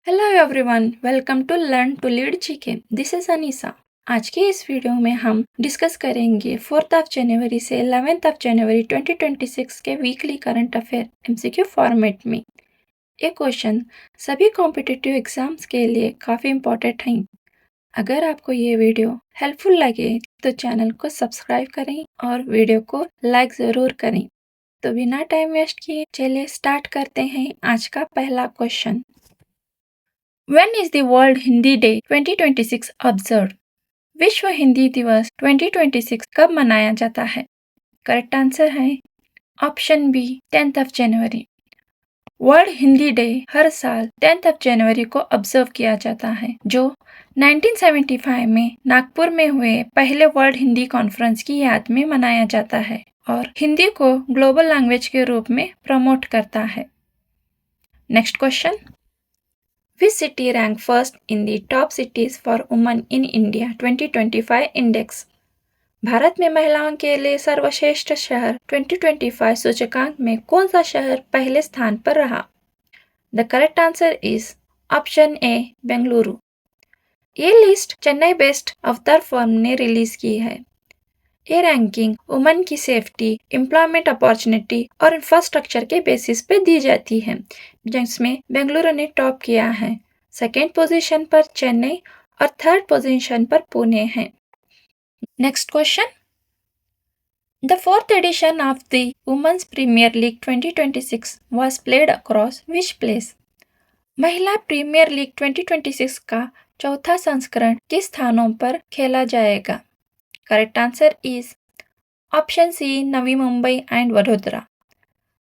Hello everyone, welcome to learn to lead GK. This is Anisa. आज के इस video में हम डिस्कस करेंगे 4 जनवरी से 11 जनवरी 2026 के weekly current affair MCQ format में। ये क्वेश्चन सभी कॉम्पिटिटिव एग्जाम्स के लिए काफ़ी इम्पोर्टेंट हैं। अगर आपको ये वीडियो हेल्पफुल लगे तो चैनल को सब्सक्राइब करें और वीडियो को लाइक ज़रूर करें। तो बिना टाइम वेस्ट किए चलिए स्टार्ट करते हैं आज का पहला question. When is the World Hindi Day 2026 observed? विश्व हिंदी दिवस 2026 कब मनाया जाता है? करेक्ट आंसर है ऑप्शन बी 10 जनवरी। वर्ल्ड हिंदी डे हर साल 10 जनवरी को ऑब्जर्व किया जाता है, जो 1975 में नागपुर में हुए पहले वर्ल्ड हिंदी कॉन्फ्रेंस की याद में मनाया जाता है और हिंदी को ग्लोबल लैंग्वेज के रूप में प्रमोट करता है। Next question. Which city ranked first in the top cities for women in India 2025 index? Bharat में महिलाओं के लिए सर्वश्रेष्ठ शहर 2025 सूचकांक में कौन सा शहर पहले स्थान पर रहा? The correct answer is option A Bengaluru. ये लिस्ट चेन्नई बेस्ड अवतार फर्म ने रिलीज की है। ये रैंकिंग वुमेन की सेफ्टी, एम्प्लॉयमेंट अपॉर्चुनिटी और इंफ्रास्ट्रक्चर के बेसिस पे दी जाती है, जिसमें बेंगलुरु ने टॉप किया है। सेकेंड पोजीशन पर चेन्नई और थर्ड पोजीशन पर पुणे है। Next question. The fourth edition of the women's premier league 2026 was played across which place? महिला प्रीमियर लीग 2026 का चौथा संस्करण किस स्थानों पर खेला जाएगा? Correct answer is option C Navi Mumbai and Vadodara.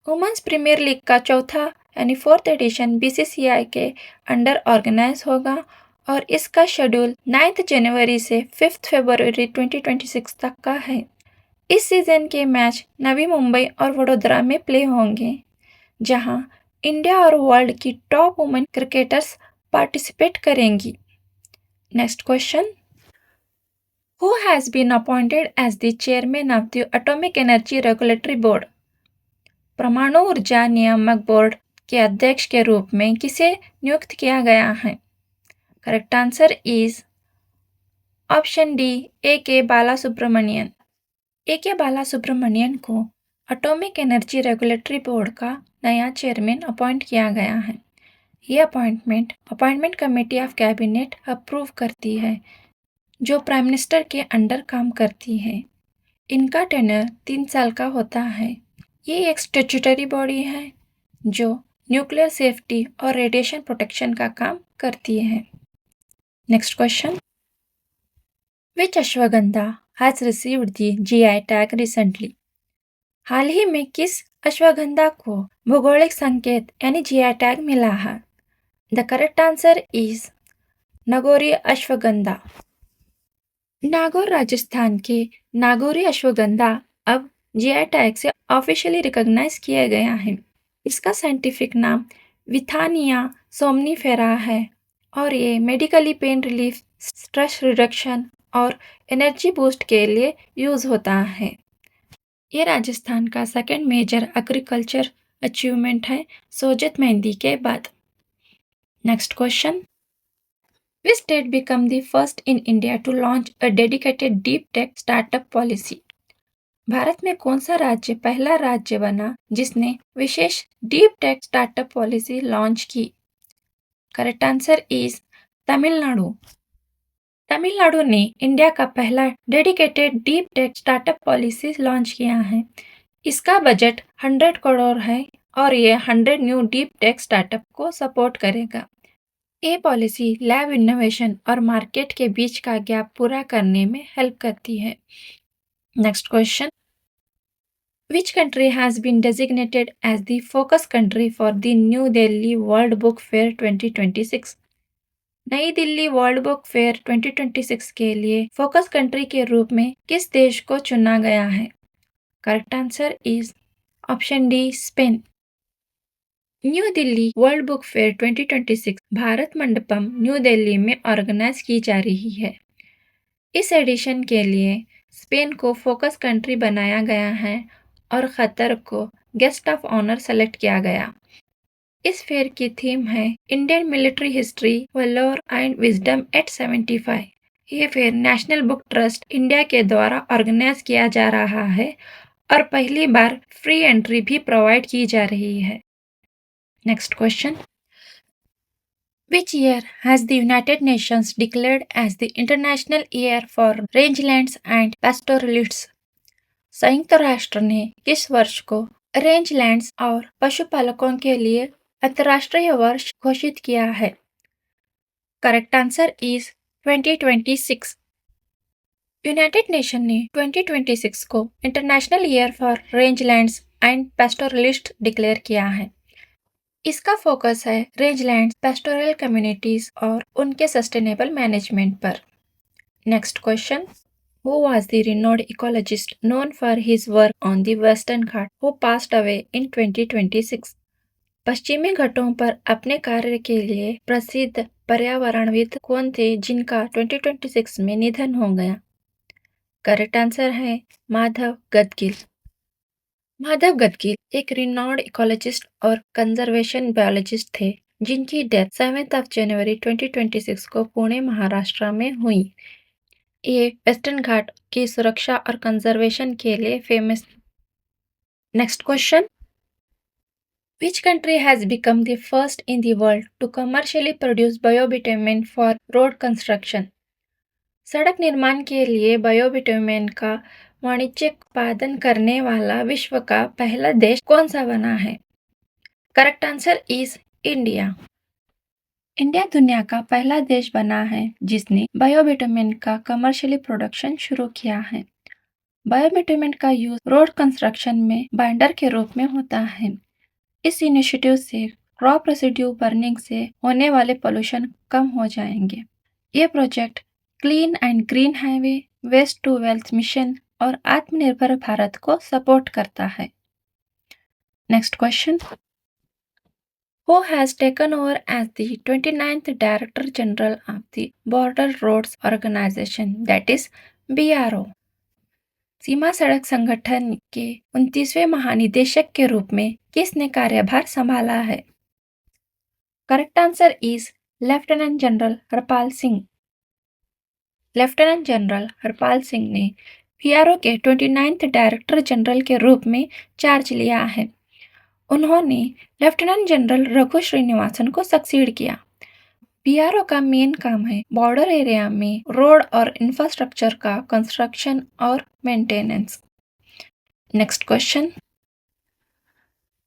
Women's premier league का चौथा यानी फोर्थ एडिशन बीसीसीआई के अंडर ऑर्गेनाइज होगा और इसका शेड्यूल 9 जनवरी से 5 फरवरी 2026 तक का है। इस सीजन के मैच नवी मुंबई और वडोदरा में प्ले होंगे, जहां इंडिया और वर्ल्ड की टॉप वुमेन क्रिकेटर्स पार्टिसिपेट करेंगी। Next question. Who has been appointed as the chairman of the Atomic Energy Regulatory Board? परमाणु ऊर्जा नियामक बोर्ड के अध्यक्ष के रूप में किसे नियुक्त किया गया है? Correct answer is option D A के बालासुब्रमणियन। ए के बालासुब्रमणियन को एटॉमिक एनर्जी रेगुलेटरी बोर्ड का नया चेयरमैन अपॉइंट किया गया है। ये appointment committee of cabinet approve करती है, जो प्राइम मिनिस्टर के अंडर काम करती है। इनका टेन्योर 3 साल का होता है। ये एक स्टैट्यूटरी बॉडी है जो न्यूक्लियर सेफ्टी और रेडिएशन प्रोटेक्शन का काम करती है। Next question. Which ashwagandha has received the GI tag recently? हाल ही में किस अश्वगंधा को भौगोलिक संकेत यानी जीआई टैग मिला है? The correct answer is Nagauri ashwagandha. Nagaur Rajasthan के नागौरी अश्वगंधा अब जीआई टैग से ऑफिशियली रिकॉग्नाइज किया गया है। इसका साइंटिफिक नाम विथानिया सोमनीफेरा है और ये medically pain relief, stress reduction और एनर्जी बूस्ट के लिए यूज होता है। ये राजस्थान का सेकेंड मेजर एग्रीकल्चर अचीवमेंट है सोजत मेहंदी के बाद। Next question. Which state became the first in India to launch a dedicated deep tech startup policy? भारत में कौन सा राज्य पहला राज्य बना जिसने विशेष deep tech startup policy launch की? Correct answer is Tamil Nadu. Tamil Nadu ने इंडिया का पहला dedicated deep tech startup policy launch किया है। इसका बजट 100 करोड़ है और ये 100 न्यू डीप टेक स्टार्टअप को सपोर्ट करेगा। ये पॉलिसी लैब इनोवेशन और मार्केट के बीच का गैप पूरा करने में हेल्प करती है। Next question. Which country has been designated as the focus country for the new Delhi world book fair 2026? Nai Delhi world book fair 2026 के लिए फोकस कंट्री के रूप में किस देश को चुना गया है? Correct answer is option D Spain. New Delhi world book fair 2026 Bharat Mandapam new Delhi में ऑर्गेनाइज की जा रही है। इस एडिशन के लिए स्पेन को फोकस कंट्री बनाया गया है और कतर को गेस्ट ऑफ ऑनर सेलेक्ट किया गया। इस फेयर की थीम है Indian military history, valour and wisdom at 75। ये fair national book trust India के द्वारा ऑर्गेनाइज किया जा रहा है और पहली बार फ्री एंट्री भी प्रोवाइड की जा रही है। Next question, Which year has the United Nations declared as the International Year for Rangelands and Pastoralists? संयुक्त राष्ट्र ने किस वर्ष को रेंजलैंड्स और पशुपालकों के लिए अंतर्राष्ट्रीय वर्ष घोषित किया है? Correct answer is 2026। United nation ने 2026 को international year for rangelands and pastoralist declare किया है। इसका फोकस है रेंजलैंड, पेस्टोरल कम्युनिटीज और उनके सस्टेनेबल मैनेजमेंट पर। Next question, Who was the renowned ecologist known for his work on the Western Ghat who passed away in 2026? पश्चिमी घाटों पर अपने कार्य के लिए प्रसिद्ध पर्यावरणविद कौन थे जिनका 2026 में निधन हो गया? करेक्ट आंसर है माधव गदगिल। माधव गदगिल एक रिनाउंड इकोलॉजिस्ट और कंजर्वेशन बायोलॉजिस्ट थे जिनकी डेथ 7 जनवरी 2026 को पुणे महाराष्ट्र में हुई। ये वेस्टर्न घाट की सुरक्षा और कंजर्वेशन के लिए famous. Next question, Which country has become the first in the world to commercially produce biobitumen for road construction? सड़क निर्माण के लिए बायोबिटुमेन का वाणिज्यिक उत्पादन करने वाला विश्व का पहला देश कौन सा बना है? Correct answer is India. India दुनिया का पहला देश बना है जिसने बायोबिटुमेन का कमर्शियली प्रोडक्शन शुरू किया है। बायोबिटुमेन का यूज रोड कंस्ट्रक्शन में बाइंडर के रूप में होता है। इस इनिशिएटिव से क्रॉप रेसिड्यू बर्निंग से होने वाले पोल्यूशन कम हो जाएंगे। ये project clean and green highway, waste to wealth mission और आत्मनिर्भर भारत को सपोर्ट करता है। Next question, Who has taken over as the 29th Director General of the Border Roads Organization, that is BRO? सीमा सड़क संगठन के 29वें महानिदेशक के रूप में किसने कार्यभार संभाला है? Correct answer is lieutenant general Harpal Singh. Lieutenant general Harpal Singh ने बीआरओ के 29th डायरेक्टर जनरल के रूप में चार्ज लिया है। उन्होंने लेफ्टिनेंट जनरल रघु श्रीनिवासन को सक्सीड किया। बीआरओ का मेन काम है बॉर्डर एरिया में रोड और इंफ्रास्ट्रक्चर का कंस्ट्रक्शन और maintenance. Next question,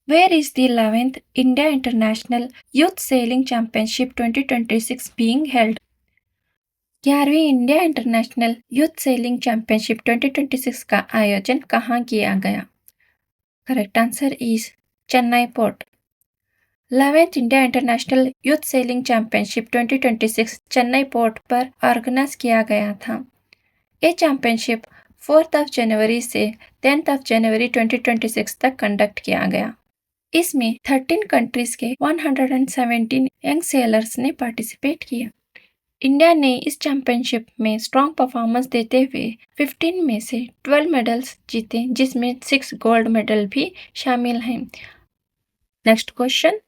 where is the 11th India international youth sailing championship 2026 being held? 11वीं India international youth sailing championship 2026 का आयोजन कहाँ किया गया? Correct answer is Chennai port. 11th India international youth sailing championship 2026 Chennai port पर organise किया गया था। ये चैंपियनशिप 4 जनवरी से 10 जनवरी 2026 तक कंडक्ट किया गया। इसमें 13 कंट्रीज के 117 यंग सेलर्स ने पार्टिसिपेट किया। इंडिया ने इस चैंपियनशिप में स्ट्रॉन्ग परफॉर्मेंस देते हुए 15 में से 12 मेडल्स जीते, जिसमें 6 गोल्ड मेडल भी शामिल हैं। Next question,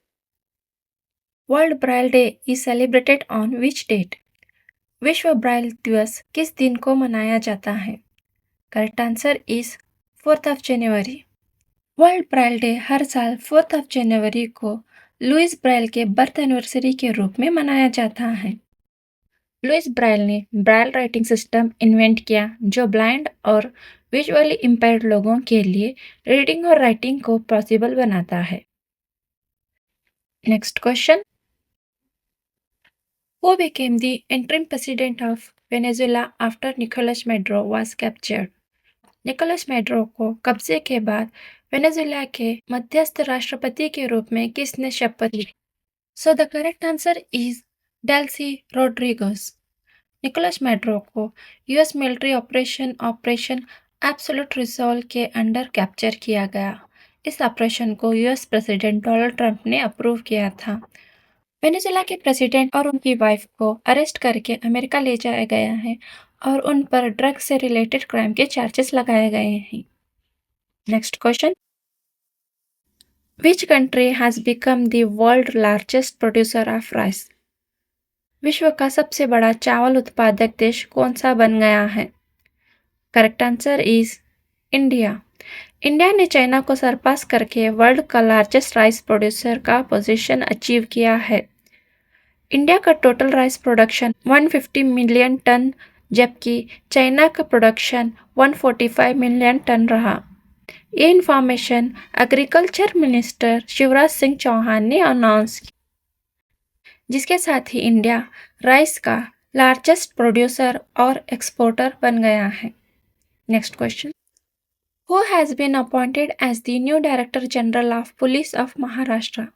world Braille day is celebrated on which date? विश्व ब्राइल दिवस किस दिन को मनाया जाता है? Correct answer is 4 January. World Braille day हर साल 4 जनवरी को लुइस ब्राइल के बर्थ एनिवर्सरी के रूप में मनाया जाता है। लुइस ब्राइल ने ब्राइल राइटिंग सिस्टम इन्वेंट किया जो ब्लाइंड और विजुअली इम्पेयर्ड लोगों के लिए रीडिंग और राइटिंग को पॉसिबल बनाता है। Next question, who became the interim president of Venezuela after Nicolas Maduro was captured? Nicolas Maduro को कब्जे के बाद वेनेजुएला के मध्यस्थ राष्ट्रपति के रूप में किसने शपथ ली? So the correct answer is Delcy Rodriguez. Nicolas Maduro को US military operation absolute resolve के अंडर कैप्चर किया गया। इस ऑपरेशन को यूएस प्रेसिडेंट डोनाल्ड ट्रंप ने अप्रूव किया था। वेनेजुएला के प्रेसिडेंट और उनकी वाइफ को अरेस्ट करके अमेरिका ले जाया गया है और उन पर ड्रग से रिलेटेड क्राइम के चार्जेस लगाए गए हैं। Next question, Which country has become the world largest producer of rice? विश्व का सबसे बड़ा चावल उत्पादक देश कौन सा बन गया है? Correct answer is India. India ने चाइना को सरपास करके वर्ल्ड का लार्जेस्ट राइस प्रोड्यूसर का पोजीशन अचीव किया है। इंडिया का total rice production 150 million tonne जबकि चाइना का प्रोडक्शन 145 मिलियन टन रहा। ये information agriculture minister Shivraj Singh Chouhan ने अनाउंस की, जिसके साथ ही इंडिया राइस का लार्जेस्ट प्रोड्यूसर और एक्सपोर्टर बन गया है। Next question, who has been appointed as the new director general of police of Maharashtra?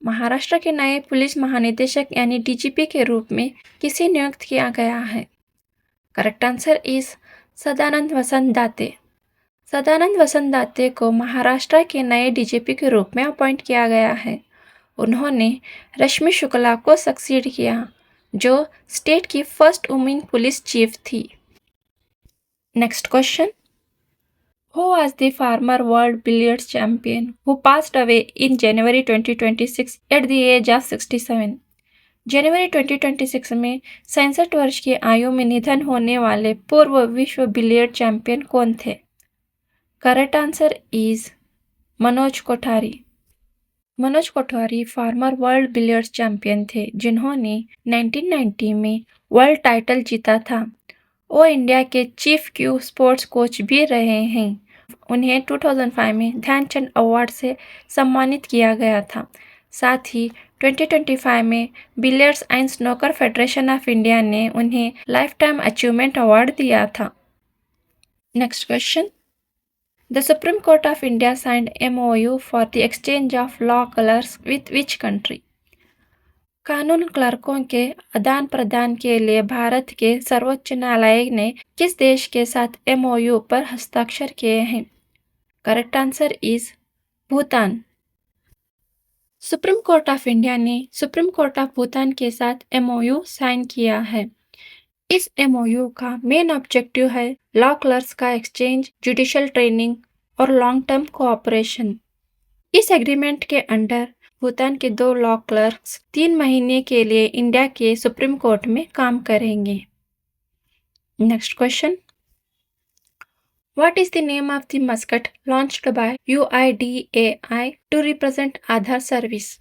Maharashtra के नए पुलिस महानिदेशक यानी डीजीपी के रूप में किसे नियुक्त किया गया है? करेक्ट आंसर इज सदानंद वसंत दाते। सदानंद वसंत दाते को महाराष्ट्र के नए डीजीपी के रूप में अपॉइंट किया गया है। उन्होंने रश्मि शुक्ला को सक्सीड किया, जो स्टेट की फर्स्ट वुमेन पुलिस चीफ थी। Next question, Who was the former world billiards champion who passed away in January 2026 at the age of 67? जनवरी 2026 में 67 वर्ष की आयु में निधन होने वाले पूर्व विश्व बिलियर्ड चैंपियन कौन थे? Correct answer is Manoj Kothari. Manoj Kothari farmer world billiards champion थे जिन्होंने 1990 में वर्ल्ड टाइटल जीता था। वो इंडिया के चीफ क्यू स्पोर्ट्स कोच भी रहे हैं। उन्हें 2005 में ध्यानचंद अवार्ड से सम्मानित किया गया था। साथ ही 2025 में billiards and snooker federation of India ने उन्हें लाइफ टाइम अचीवमेंट अवार्ड दिया था। Next question, the supreme court of India signed MOU for the exchange of law clerks with which country? कानून क्लर्कों के आदान प्रदान के लिए भारत के सर्वोच्च न्यायालय ने किस देश के साथ MOU पर हस्ताक्षर किए हैं? Correct answer is Bhutan. Supreme court of India ने सुप्रीम कोर्ट ऑफ भूटान के साथ MOU साइन किया है। इस MOU का मेन ऑब्जेक्टिव है लॉ क्लर्क्स का एक्सचेंज, जुडिशियल ट्रेनिंग और लॉन्ग टर्म कोऑपरेशन। इस एग्रीमेंट के अंडर भूटान के 2 लॉ क्लर्क्स 3 महीने के लिए इंडिया के सुप्रीम कोर्ट में काम करेंगे। Next question, what is the name of the mascot launched by UIDAI to represent Aadhaar service?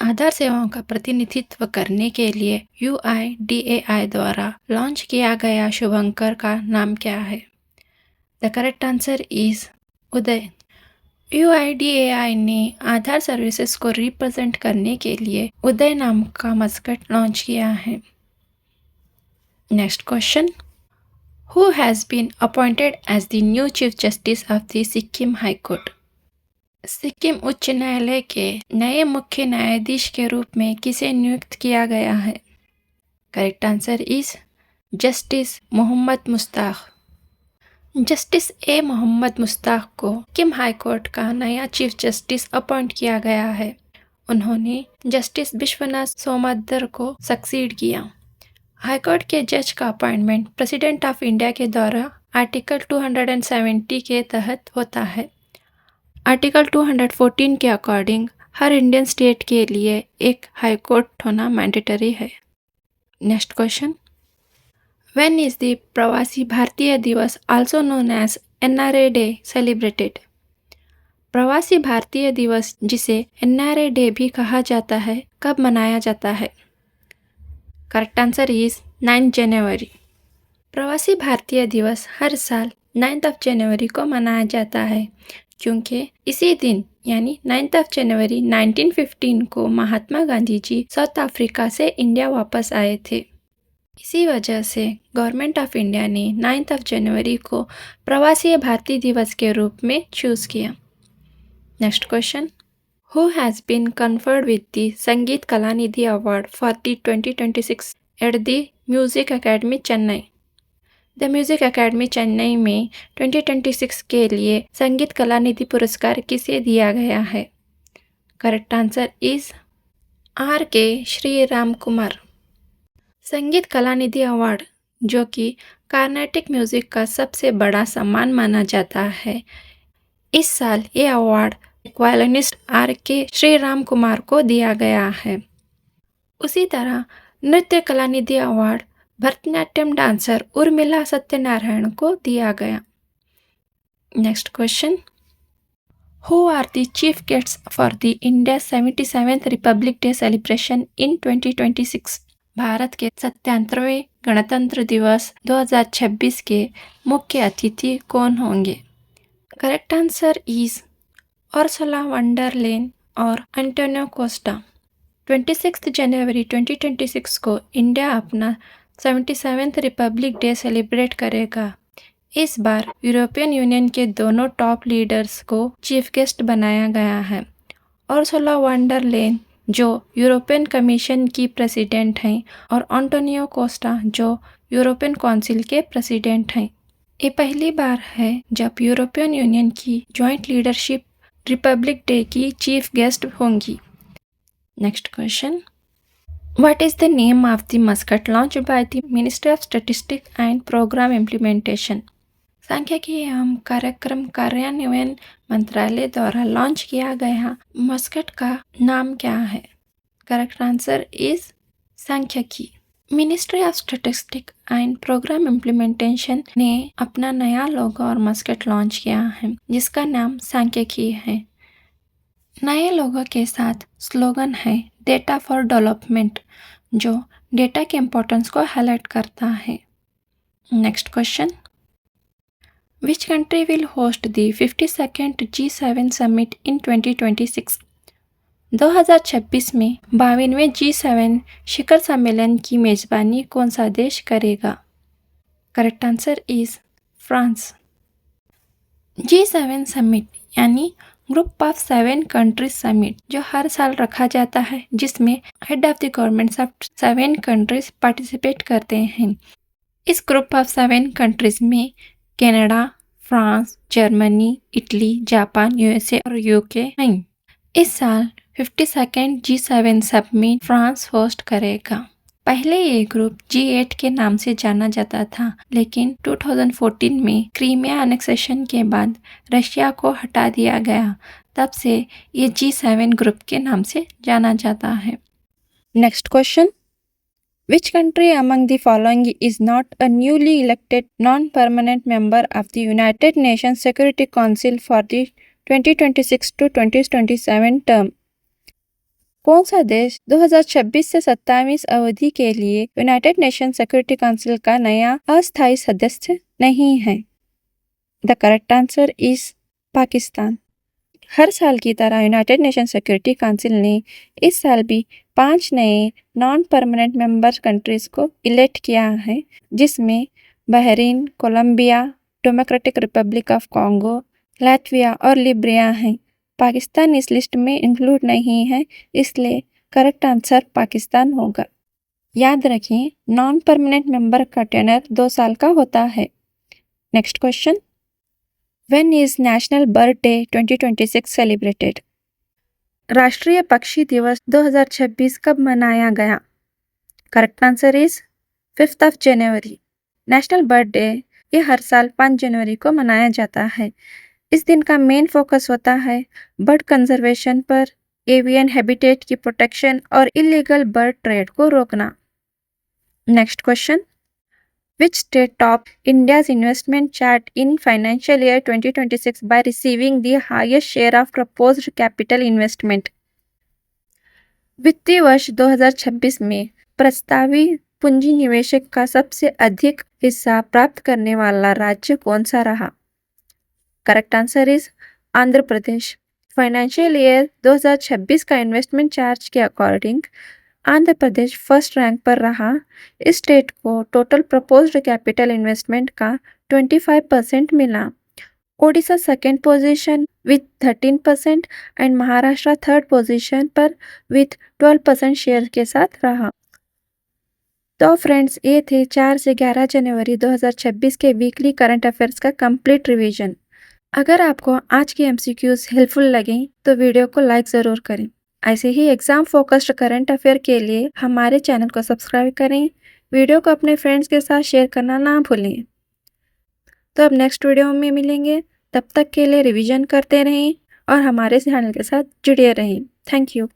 Aadhaar सेवाओं का प्रतिनिधित्व करने के लिए UIDAI द्वारा लॉन्च किया गया शुभंकर का नाम क्या है? The correct answer is Uday. UIDAI ने आधार सर्विसेज को रिप्रेजेंट करने के लिए उदय नाम का मस्कट लॉन्च किया है। Next question, who has been appointed as the new chief justice of the Sikkim high court? Sikkim उच्च न्यायालय के नए मुख्य न्यायाधीश के रूप में किसे नियुक्त किया गया है? Correct answer is justice Mohammad Mushtaq. Justice A Mohammad Mushtaq को सिक्किम हाई कोर्ट का नया चीफ जस्टिस अपॉइंट किया गया है। उन्होंने जस्टिस विश्वनाथ सोमदर को सक्सीड किया। हाई कोर्ट के जज का अपॉइंटमेंट प्रेसिडेंट ऑफ इंडिया के द्वारा आर्टिकल 270 के तहत होता है। आर्टिकल 214 के अकॉर्डिंग हर इंडियन स्टेट के लिए एक हाई कोर्ट होना मैंडेटरी है। Next question, When is the प्रवासी भारतीय दिवस also known as NRA Day celebrated? प्रवासी भारतीय दिवस जिसे NRA Day भी कहा जाता है कब मनाया जाता है? करेक्ट आंसर इज 9 जनवरी। प्रवासी भारतीय दिवस हर साल 9 जनवरी को मनाया जाता है क्योंकि इसी दिन यानी 9 जनवरी 1915 को महात्मा गांधी जी साउथ अफ्रीका से इंडिया वापस आए थे। इसी वजह से गवर्नमेंट ऑफ इंडिया ने 9 जनवरी को प्रवासी भारतीय दिवस के रूप में चूज़ किया। Next question, who has been conferred with the Sangita Kalanidhi award for the 2026 at the music academy Chennai? The music academy Chennai में 2026 के लिए संगीत कलानिधि पुरस्कार किसे दिया गया है? Correct answer is RK Shriram Kumar. संगीत कलानिधि अवार्ड, जो कि कार्नेटिक म्यूजिक का सबसे बड़ा सम्मान माना जाता है, इस साल ये award violinist R.K. Shriram Kumar को दिया गया है। उसी तरह नृत्य कला निधि अवार्ड भरतनाट्यम डांसर उर्मिला सत्यनारायण को दिया गया। Next question, who are the chief guests for the India 77th republic day celebration in 2026? Bharat के 77वें गणतंत्र दिवस 2026 के मुख्य अतिथि कौन होंगे? Correct answer is Ursula von der Leyen और एंटोनियो कोस्टा। 26 जनवरी 2026 को इंडिया अपना 77th रिपब्लिक डे सेलिब्रेट करेगा। इस बार यूरोपियन यूनियन के दोनों टॉप लीडर्स को चीफ गेस्ट बनाया गया है। उर्सुला वॉन डर लेन जो यूरोपियन कमीशन की प्रेसिडेंट हैं और एंटोनियो कोस्टा जो यूरोपियन काउंसिल के प्रेसिडेंट हैं। ये पहली बार है जब यूरोपियन यूनियन की जॉइंट लीडरशिप रिपब्लिक डे की चीफ गेस्ट होंगी। Next question, what is the name of the mascot launch by the ministry of statistics and programme implementation? सांख्यिकी एवं कार्यक्रम कार्यान्वयन मंत्रालय द्वारा लॉन्च किया गया मस्कट का नाम क्या है? Correct answer is Sankhyiki. Ministry of statistics and programme implementation ने अपना नया लोगो और मस्कट लॉन्च किया है जिसका नाम सांख्यिकी है। नए लोगो के साथ स्लोगन है डेटा फॉर डेवलपमेंट जो डेटा के इम्पोर्टेंस को हाईलाइट करता है। Next question, Which country will host the 52nd G7 Summit in 2026? 2026 में 52वें G7 शिखर सम्मेलन की मेजबानी कौन सा देश करेगा? Correct answer is France. G7 summit यानी ग्रुप ऑफ 7 कंट्रीज समिट जो हर साल रखा जाता है जिसमें head of the governments of 7 countries participate करते हैं। इस ग्रुप ऑफ 7 कंट्रीज में Canada, France, Germany, Italy, Japan, USA और UK हैं। इस साल 52nd G7 summit France host करेगा। पहले ये ग्रुप G8 के नाम से जाना जाता था, लेकिन 2014 में क्रीमिया एनेक्सेशन के बाद रशिया को हटा दिया गया। तब से ये G7 ग्रुप के नाम से जाना जाता है। Next question, Which country among the following is not a newly elected non-permanent member of the United Nations Security Council for the 2026 to 2027 term? कौन सा देश 2026 से 27 अवधि के लिए यूनाइटेड नेशन सिक्योरिटी काउंसिल का नया अस्थायी सदस्य नहीं है? The correct answer is Pakistan. हर साल की तरह यूनाइटेड नेशन सिक्योरिटी काउंसिल ने इस साल भी 5 नए नॉन परमानेंट मेंबर कंट्रीज को इलेक्ट किया है जिसमें Bahrain, Colombia, Democratic Republic of Congo, Latvia और लिब्रिया हैं। पाकिस्तान इस लिस्ट में इंक्लूड नहीं है, इसलिए करेक्ट आंसर पाकिस्तान होगा। याद रखें नॉन परमानेंट मेंबर का टेनर 2 साल का होता है। Next question, When is National Bird Day 2026 celebrated? राष्ट्रीय पक्षी दिवस 2026 कब मनाया गया? Correct answer is 5 January. National bird day ये हर साल 5 जनवरी को मनाया जाता है। इस दिन का मेन फोकस होता है बर्ड कंजर्वेशन पर, एवियन हैबिटेट की प्रोटेक्शन और इलीगल बर्ड ट्रेड को रोकना। Next question, Which state topped India's investment chart in financial year 2026 by receiving the highest share of proposed capital investment? वित्तीय वर्ष 2026 में प्रस्तावित पूंजी निवेशक का सबसे अधिक हिस्सा प्राप्त करने वाला राज्य कौन सा रहा? Correct answer is Andhra Pradesh. Financial year 2026 का इन्वेस्टमेंट चार्ज के according Andhra Pradesh first rank पर रहा। इस स्टेट को टोटल प्रपोज्ड कैपिटल इन्वेस्टमेंट का 25% मिला। Odisha second position with 13% and Maharashtra third position पर विथ 12% शेयर के साथ रहा। तो फ्रेंड्स, ये थे 4 से 11 जनवरी 2026 के वीकली करंट अफेयर्स का कंप्लीट रिवीजन। अगर आपको आज के MCQs हेल्पफुल लगे तो वीडियो को लाइक ज़रूर करें। ऐसे ही एग्जाम फोकस्ड करंट अफेयर के लिए हमारे चैनल को सब्सक्राइब करें। वीडियो को अपने फ्रेंड्स के साथ शेयर करना ना भूलें। तो अब नेक्स्ट वीडियो में मिलेंगे। तब तक के लिए रिवीजन करते रहें और हमारे चैनल के साथ जुड़े रहें। Thank you.